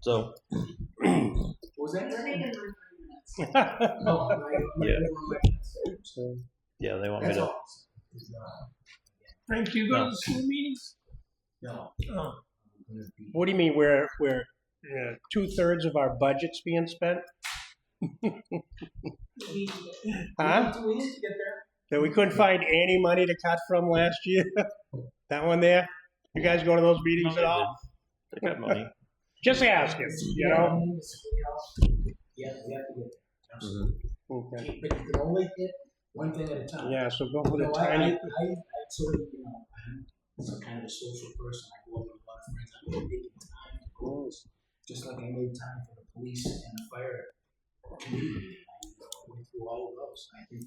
So. What was that? You're taking my 3 minutes. Yeah, they want me to. Frank, you go to the school meetings? No. Oh. What do you mean? We're 2/3 of our budget's being spent? Huh? That we couldn't find any money to cut from last year? That one there? You guys go to those meetings at all? They got money. Just asking, Yeah, we have to get there. Absolutely. Okay. But you can only hit one thing at a time. Yeah, so go for the tiny. I sort of, I'm some kind of a social person. I go out with a lot of friends. I'm really making time to go. Just like I made time for the police and the fire community. I went through all of those. I think,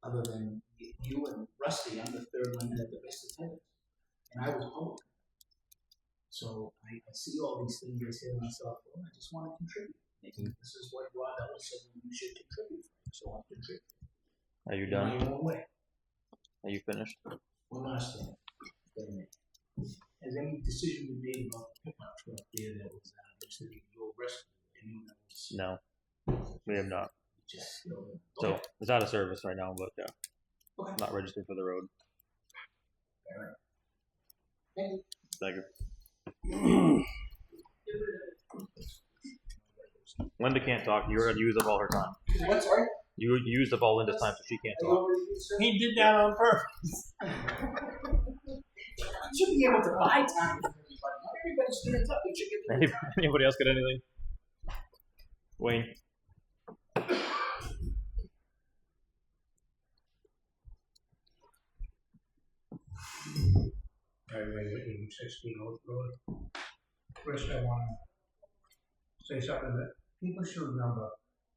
other than you and Rusty, I'm the third one that had the best attendance. And I was public. So I see all these things I say to myself, well, I just want to contribute. This is what Rod Ellis said you should contribute. So I'm contributing. Are you In done? my own way. Are you finished? One last thing. Has any decision been made about the pickup truck there that was used to be your rescue? No, we have not. Just, So it's out of service right now, but Okay. not registered for the road. All right. Thank you. Thank you. Linda can't talk. You're going to use up all her time. What, sorry? You used up all Linda's time, so she can't talk. He did that on purpose. You should be able to buy time for everybody. Not everybody stands up. You should get the Anybody else got anything? Wayne. Highway 16 Oak Road. First, I want to say something that people should remember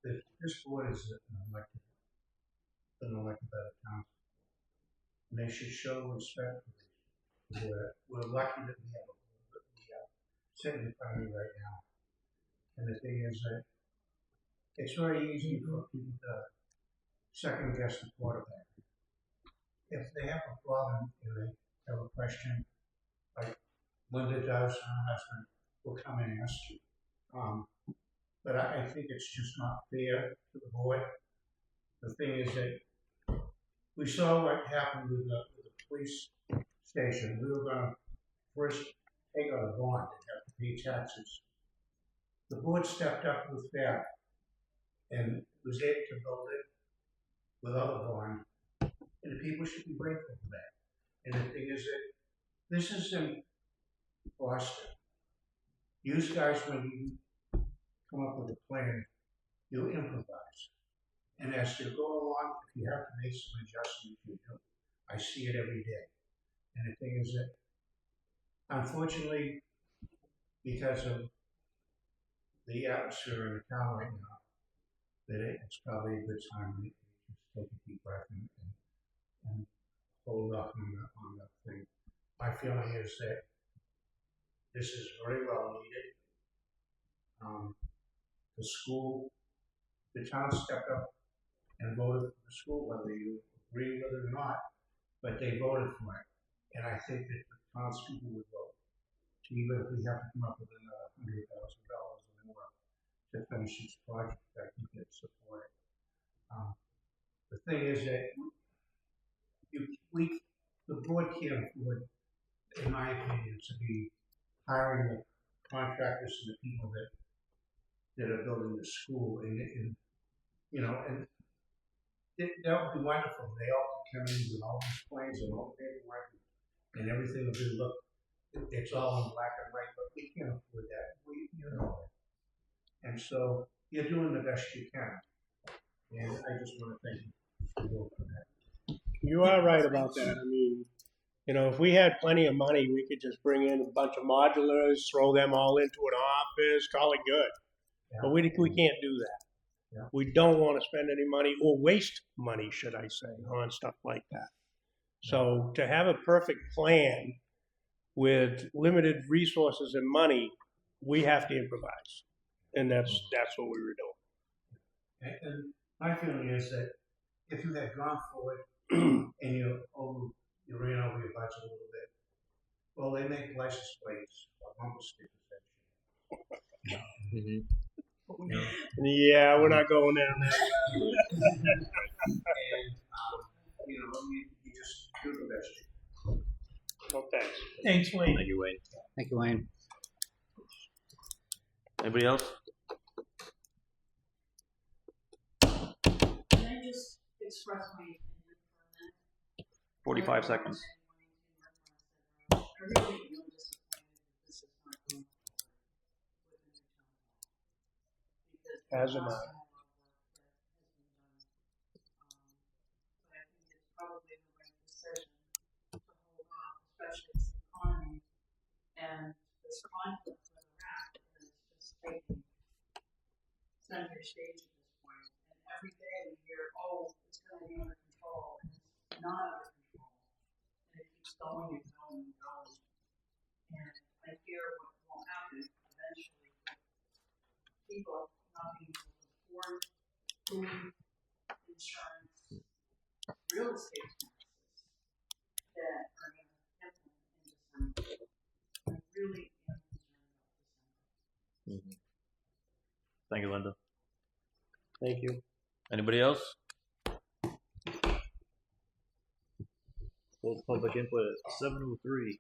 that this board is an elected by the council. And they should show respect. We're lucky that we have a board that we are sitting in front of me right now. And the thing is that it's very easy for people to second guess the quarterback. If they have a problem and they have a question, like Linda does, and her husband will come and ask you. But I think it's just not fair to the board. The thing is that we saw what happened with the police station. We were going to first take out a bond and have to pay taxes. The board stepped up with that and was able to build it without a bond, and the people should be grateful for that. And the thing is that this is in Boston. You guys, when you come up with a plan, you improvise. And as you go along, if you have to make some adjustments, you do. I see it every day. And the thing is that, unfortunately, because of the atmosphere in the town right now, that it's probably a good time to just take a deep breath and hold off on the thing. My feeling is that this is very well needed. The school, the town stepped up and voted for the school, whether you agree with it or not, but they voted for it. And I think that the townspeople would vote, even if we have to come up with another $100,000 or more to finish this project, I think it's supported. The thing is that the board can't afford, in my opinion, to be hiring the contractors and the people that are building the school, and that would be wonderful. They all come in with all these plans and all the paperwork, and everything will be it's all in black and white, but we can't afford that. You know that. And so you're doing the best you can. And I just want to thank you for that. You are right about that. I mean, if we had plenty of money, we could just bring in a bunch of modulars, throw them all into an office, call it good. Yeah. But we can't do that. Yeah. We don't want to spend any money, or waste money, should I say, on stuff like that. So to have a perfect plan with limited resources and money, we have to improvise. And that's what we were doing. And my feeling is that if you had gone forward and you ran over your budget a little bit, well, they make license plates or bumper stickers. Yeah, we're not going down there. And you just do the best. Okay. Thanks, Wayne. Thank you, Wayne. Thank you, Wayne. Anybody else? Can I just express my opinion for a minute? 45 seconds. I really feel disappointed that this is not going forward with the new town hall. Because As am I. there's a lot of work that has been done. But I think it's probably the right decision to hold off, especially as the economy and this conflict with Iraq is just taking center stage at this point. And every day we hear, oh, it's going to be under control, and it's not under control. And it keeps going and going and going. And I fear what will happen eventually with people not being able to afford food, insurance, real estate taxes that are going to hit them in December. I really am concerned about December. Thank you, Linda. Thank you. Anybody else? Close public input at 7:03.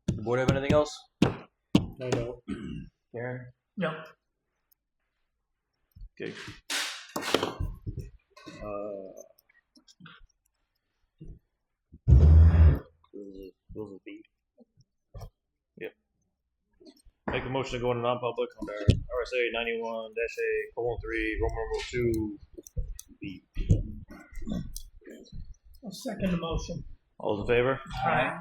The board have anything else? I know. Karen? No. Okay. Those are B. Yep. Make a motion to go into non-public under RSA 91-A:3, Roman numeral 2, B. I'll second the motion. All those in favor? Aye.